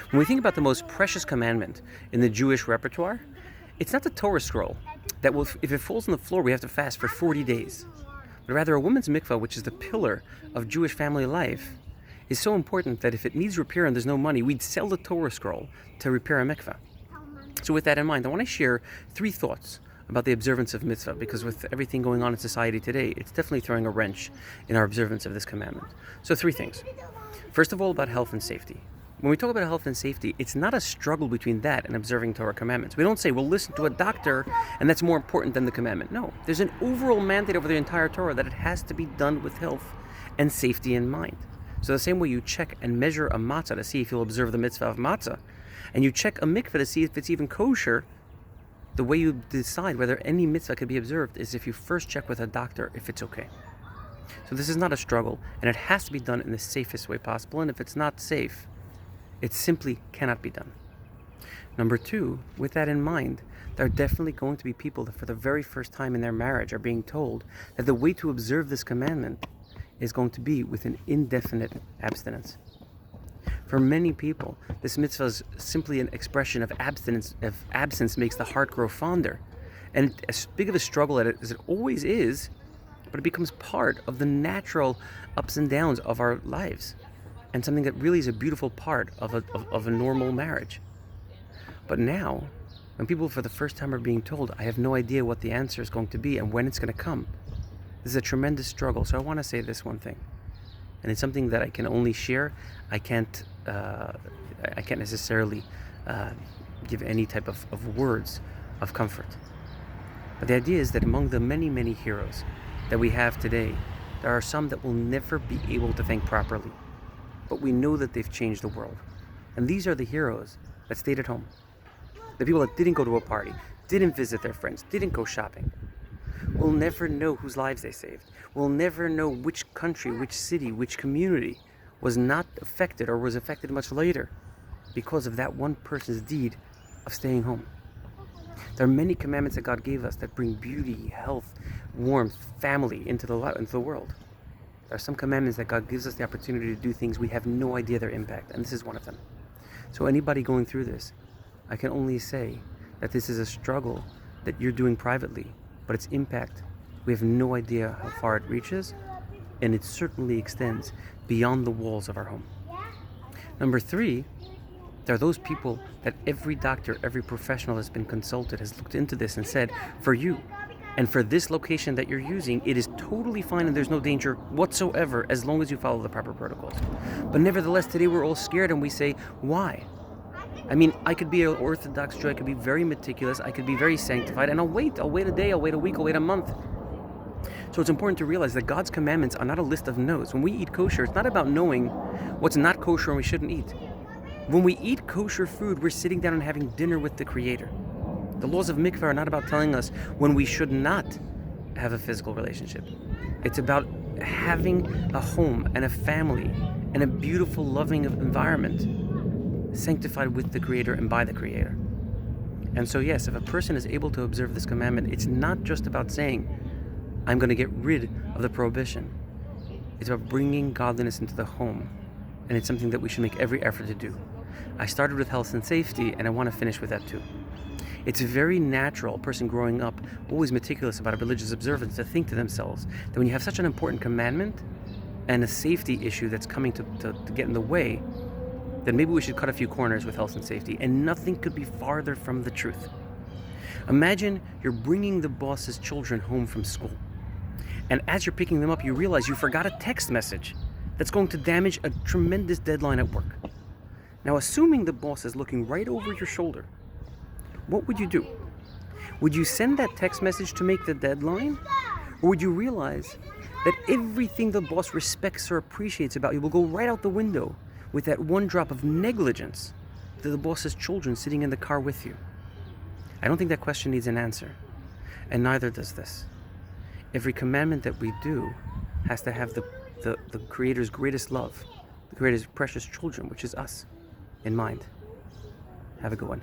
When we think about the most precious commandment in the Jewish repertoire, it's not the Torah scroll that will, if it falls on the floor, we have to fast for 40 days. But rather, a woman's mikvah, which is the pillar of Jewish family life, is so important that if it needs repair and there's no money, we'd sell the Torah scroll to repair a mikvah. So with that in mind, I want to share 3 thoughts about the observance of mitzvah, because with everything going on in society today, it's definitely throwing a wrench in our observance of this commandment. So 3 things. First of all, about health and safety. When we talk about health and safety, it's not a struggle between that and observing Torah commandments. We don't say, well, listen to a doctor, and that's more important than the commandment. No, there's an overall mandate over the entire Torah that it has to be done with health and safety in mind. So the same way you check and measure a matzah to see if you'll observe the mitzvah of matzah, and you check a mikvah to see if it's even kosher, the way you decide whether any mitzvah could be observed is if you first check with a doctor if it's okay. So this is not a struggle, and it has to be done in the safest way possible, and if it's not safe, it simply cannot be done. Number 2, with that in mind, there are definitely going to be people that for the very first time in their marriage are being told that the way to observe this commandment is going to be with an indefinite abstinence. For many people, this mitzvah is simply an expression of abstinence. If absence makes the heart grow fonder. And as big of a struggle as it always is, but it becomes part of the natural ups and downs of our lives, and something that really is a beautiful part of a normal marriage. But now, when people for the first time are being told, I have no idea what the answer is going to be and when it's going to come, this is a tremendous struggle. So I want to say this one thing, and it's something that I can only share. I can't necessarily give any type of words of comfort. But the idea is that among the many, many heroes that we have today, there are some that will never be able to thank properly. But we know that they've changed the world. And these are the heroes that stayed at home. The people that didn't go to a party, didn't visit their friends, didn't go shopping. We'll never know whose lives they saved. We'll never know which country, which city, which community was not affected or was affected much later because of that one person's deed of staying home. There are many commandments that God gave us that bring beauty, health, warmth, family into the world. There are some commandments that God gives us the opportunity to do things we have no idea their impact, and this is one of them. So anybody going through this, I can only say that this is a struggle that you're doing privately, but its impact, we have no idea how far it reaches, and it certainly extends beyond the walls of our home. Number 3, there are those people that every doctor, every professional has been consulted, has looked into this and said, for you, and for this location that you're using, it is totally fine and there's no danger whatsoever as long as you follow the proper protocols. But nevertheless, today we're all scared and we say, why? I mean, I could be an Orthodox Jew, I could be very meticulous, I could be very sanctified, and I'll wait a day, I'll wait a week, I'll wait a month. So it's important to realize that God's commandments are not a list of no's. When we eat kosher, it's not about knowing what's not kosher and we shouldn't eat. When we eat kosher food, we're sitting down and having dinner with the Creator. The laws of mikvah are not about telling us when we should not have a physical relationship. It's about having a home and a family and a beautiful, loving environment, sanctified with the Creator and by the Creator. And so yes, if a person is able to observe this commandment, it's not just about saying, I'm going to get rid of the prohibition. It's about bringing godliness into the home. And it's something that we should make every effort to do. I started with health and safety, and I want to finish with that too. It's very natural, a person growing up, always meticulous about a religious observance, to think to themselves that when you have such an important commandment and a safety issue that's coming to get in the way, then maybe we should cut a few corners with health and safety, and nothing could be farther from the truth. Imagine you're bringing the boss's children home from school, and as you're picking them up, you realize you forgot a text message that's going to damage a tremendous deadline at work. Now, assuming the boss is looking right over your shoulder, what would you do? Would you send that text message to make the deadline? Or would you realize that everything the boss respects or appreciates about you will go right out the window with that one drop of negligence to the boss's children sitting in the car with you? I don't think that question needs an answer, and neither does this. Every commandment that we do has to have the Creator's greatest love, the Creator's precious children, which is us, in mind. Have a good one.